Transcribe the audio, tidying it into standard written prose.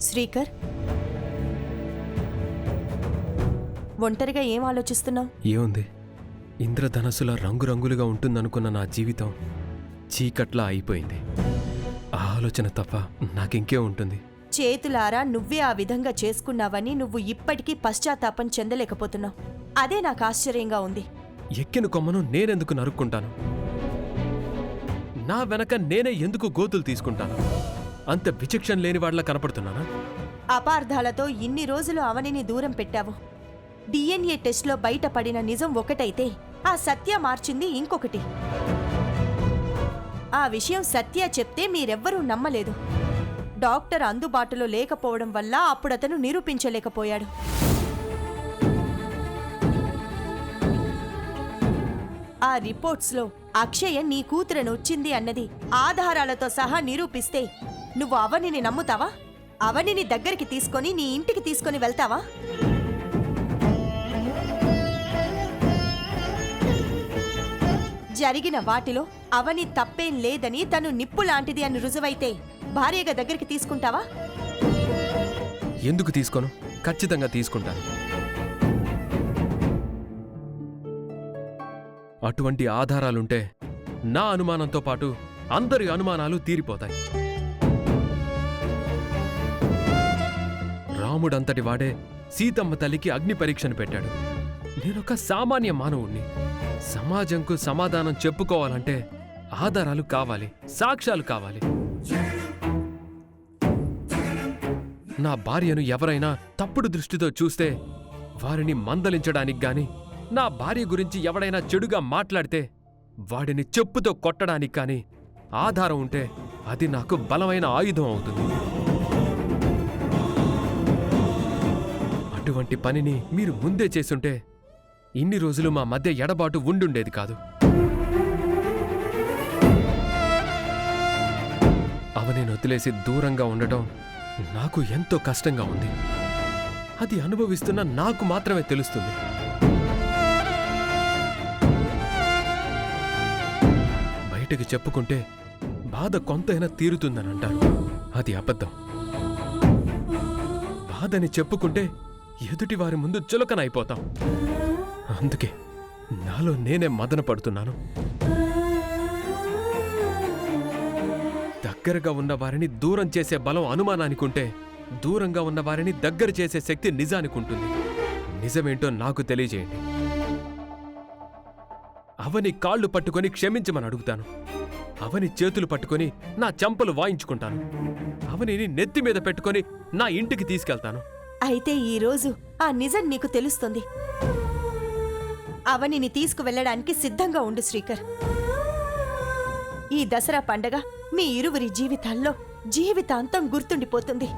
శ్రీకర్, ఒంటరిగా ఏం ఆలోచిస్తున్నావు? ఏముంది, ఇంద్రధనస్సులా రంగురంగులుగా ఉంటుందనుకున్న నా జీవితం చీకట్లా అయిపోయింది. ఆ ఆలోచన తప్ప నాకింకే ఉంటుంది. చేతులారా నువ్వే ఆ విధంగా చేసుకున్నావని నువ్వు ఇప్పటికీ పశ్చాత్తాపం చెందలేకపోతున్నావు. అదే నాకు ఆశ్చర్యంగా ఉంది. ఎక్కిన కొమ్మను నేనెందుకు నరుక్కుంటాను? నా వెనక నేనే ఎందుకు గోతులు తీసుకుంటాను? అంత విచక్షణ లేని వాళ్ళ కనపడుతున్నానా? అపార్థాలతో ఇన్ని రోజులు అవనిని దూరం పెట్టావు. డిఎన్ఏ టెస్ట్లో బయటపడిన నిజం ఒకటైతే ఆ సత్య మార్చింది ఇంకొకటి. ఆ విషయం సత్య చెప్తే మీరెవ్వరూ నమ్మలేదు. డాక్టర్ అందుబాటులో లేకపోవడం వల్ల అప్పుడతను నిరూపించలేకపోయాడు. ఆ రిపోర్ట్స్లో అక్షయ నీ కూతురను వచ్చింది అన్నది ఆధారాలతో సహా నిరూపిస్తే నువ్వు అవనిని నమ్ముతావా? అవనిని దగ్గరికి తీసుకొని నీ ఇంటికి తీసుకొని వెళ్తావా? జరిగిన వాటిలో అవని తప్పేం లేదని తను నిప్పు లాంటిది అని రుజువైతే భార్యగా దగ్గరికి తీసుకుంటావా? ఎందుకు తీసుకోను? ఖచ్చితంగా తీసుకుంటాను. అటువంటి ఆధారాలుంటే నా అనుమానంతో పాటు అందరి అనుమానాలు తీరిపోతాయి. రాముడంతటి వాడే సీతమ్మ తల్లికి అగ్ని పరీక్షను పెట్టాడు. నేనొక సామాన్య మానవుణ్ణి. సమాజంకు సమాధానం చెప్పుకోవాలంటే ఆధారాలు కావాలి, సాక్ష్యాలు కావాలి. నా భార్యను ఎవరైనా తప్పుడు దృష్టితో చూస్తే వారిని మందలించడానికి గాని, నా భార్య గురించి ఎవడైనా చెడుగా మాట్లాడితే వాడిని చెప్పుతో కొట్టడానికి కానీ ఆధారం ఉంటే అది నాకు బలమైన ఆయుధం అవుతుంది. అటువంటి పనిని మీరు ముందే చేసుంటే ఇన్ని రోజులు మా మధ్య ఎడబాటు ఉండుండేది కాదు. అవని వదిలేసి దూరంగా ఉండటం నాకు ఎంతో కష్టంగా ఉంది. అది అనుభవిస్తున్న నాకు మాత్రమే తెలుస్తుంది. బయటకు చెప్పుకుంటే బాధ కొంతైనా తీరుతుందని అంటారు. అది అబద్ధం. బాధని చెప్పుకుంటే ఎదుటి వారి ముందు చులకనైపోతాం. అందుకే నాలో నేనే మదన పడుతున్నాను. దగ్గరగా ఉన్న వారిని దూరం చేసే బలం అనుమానానికి ఉంటే, దూరంగా ఉన్న వారిని దగ్గర చేసే శక్తి నిజానికి ఉంటుంది. నిజమేంటో నాకు తెలియజేయండి. అవని కాళ్ళు పట్టుకొని క్షమించమని అడుగుతాను. అవని చేతులు పట్టుకొని నా చెంపలు వాయించుకుంటాను. అవనిని నెత్తి మీద పెట్టుకొని నా ఇంటికి తీసుకెళ్తాను. అయితే ఈరోజు ఆ నిజం నీకు తెలుస్తుంది. అవనిని తీసుకువెళ్లడానికి సిద్ధంగా ఉండు శ్రీకర్. ఈ దసరా పండగ మీ ఇరువురి జీవితాల్లో జీవితాంతం గుర్తుండిపోతుంది.